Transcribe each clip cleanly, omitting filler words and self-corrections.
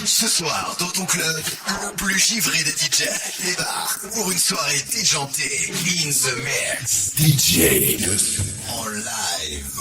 Ce soir, dans ton club, le plus givré des DJ débarque pour une soirée déjantée. In the mix. DJ en live.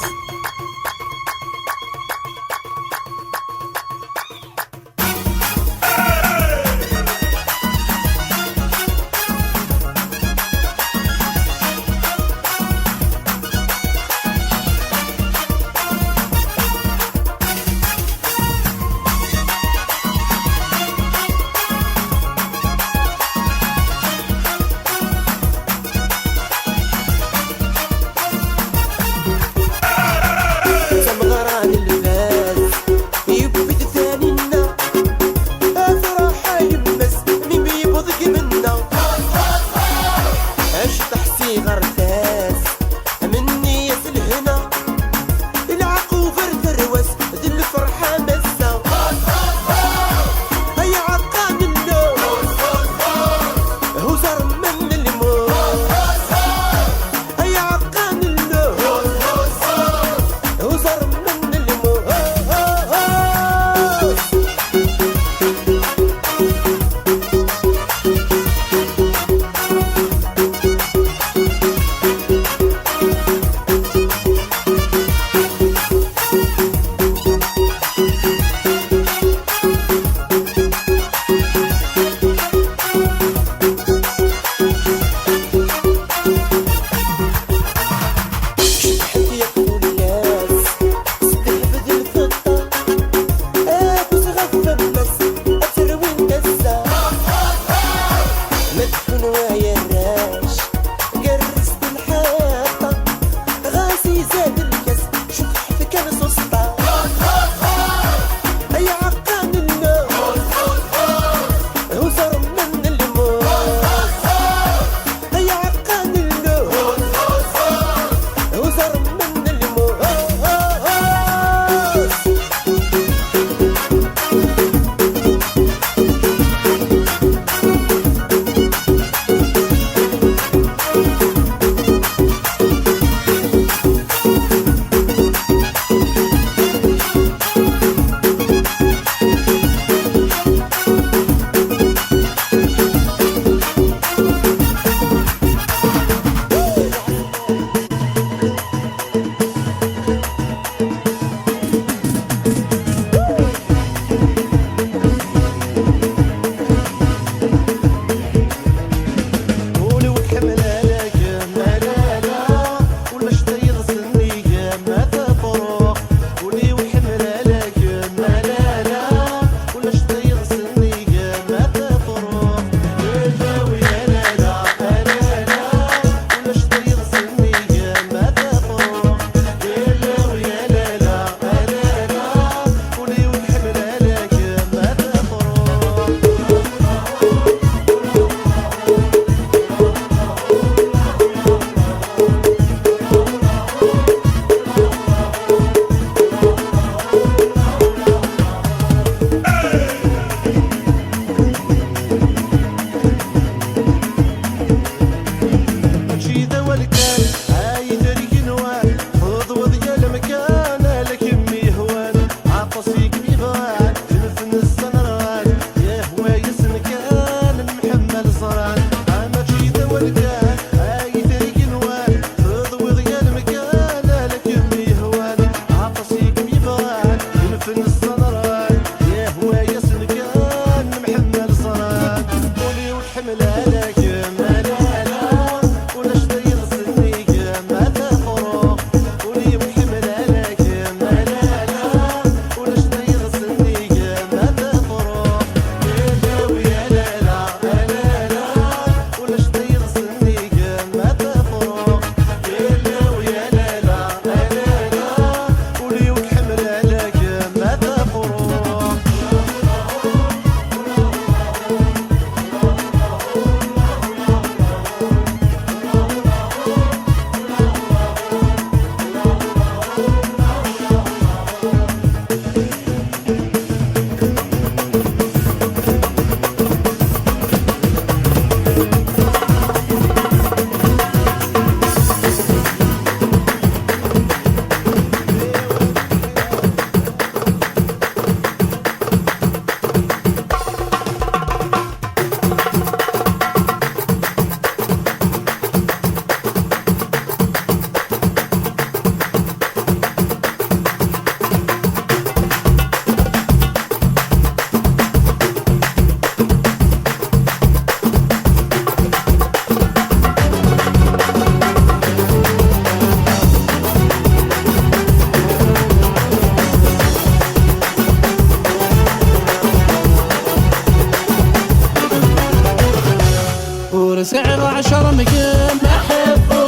ورسع 10 مكان أحبه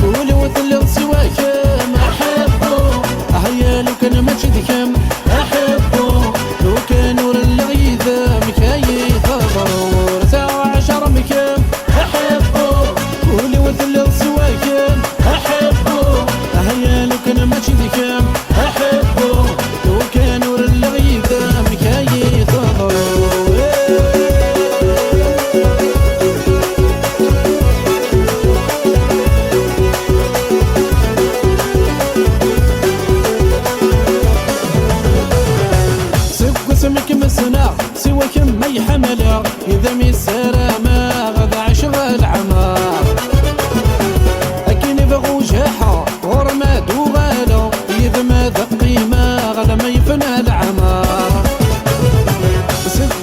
قولي وثل سواك ما أحبه هيا لو كان ما تشدكم أحبه لو كان ور الغيثة مكاي ثغر ورسع 10 مكان أحبه قولي وثل سواك أحبه هيا لو كان ما تشدكم أحبه لو كان ور الغيثة مكاي ثغر سمك مسنا سواك ما يحمله إذا ميسر ما غدا عشغل عمار أكين بغو جاحة غرما دوغالو إذا ما ذا قيمة غدا ما يفنى العمار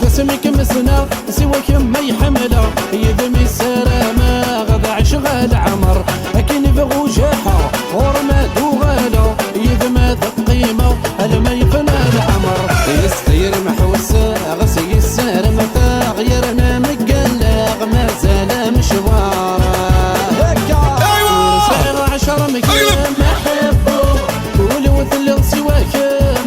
سمك مسنا سواك ما يحمله إذا ميسر ما غدا عشغل عمر أكين بغو جاحة غرما دوغالو إذا ما ذا قيمة غدا ما يفنى العمر يستير محوسة غسي السهر مفا غيرنا مقلق ما زال مشوار سعر 10 مكان ما أحبه قولي وثل سواك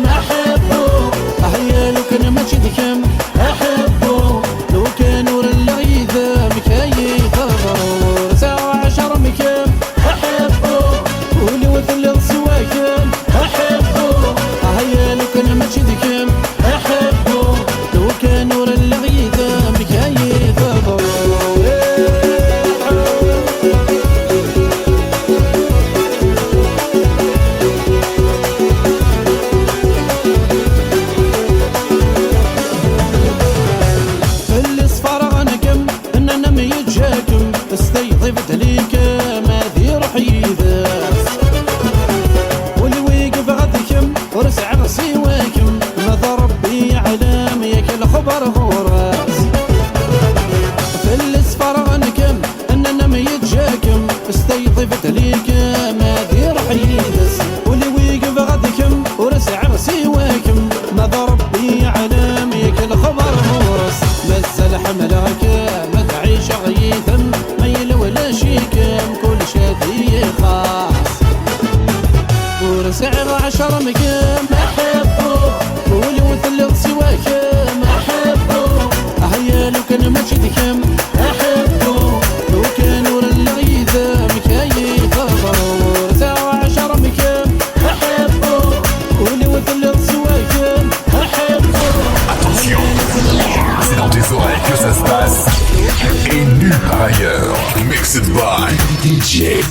ما أحبه هيا لو كان ما تشدكم أحبه لو كان ور الغيثة مكاي ثغر سعر 10 مكان أحبه قولي وثل سواك أحبه هيا لو كان ما تشدكم أحبه لو كان ور الغيثة مكاي ثغر اللي صفر غنكم اننا ما يتجاكم استيضفت ليك ما ذي روح يذاس واللي ويقف غدكم ورسع غسيواكم ماذا ربي يعلم ياك الخبر غراس في اللي صفر غنكم اننا ما يتجاكم استيضفت ليك ما ذي روح يذاس واللي ويقف غدكم ورسع غسيواكم ماذا ربي يعلم ياك الخبر غراس مازال حملك ما تعيش غيثم ميل ولا شيكم كل شادي خاص ورسع 10 مكان ما أحبه قولي وثل سواك ما أحبه هيا لو كان ما تشدكم أحبه لو كان ور الغيثة مكاي ثغر ورسع 10 مكان أحبه قولي وثل سواك أحبه Attention, c'est dans tes oreilles que ça se passe et nulle part ailleurs. Mixed by DJ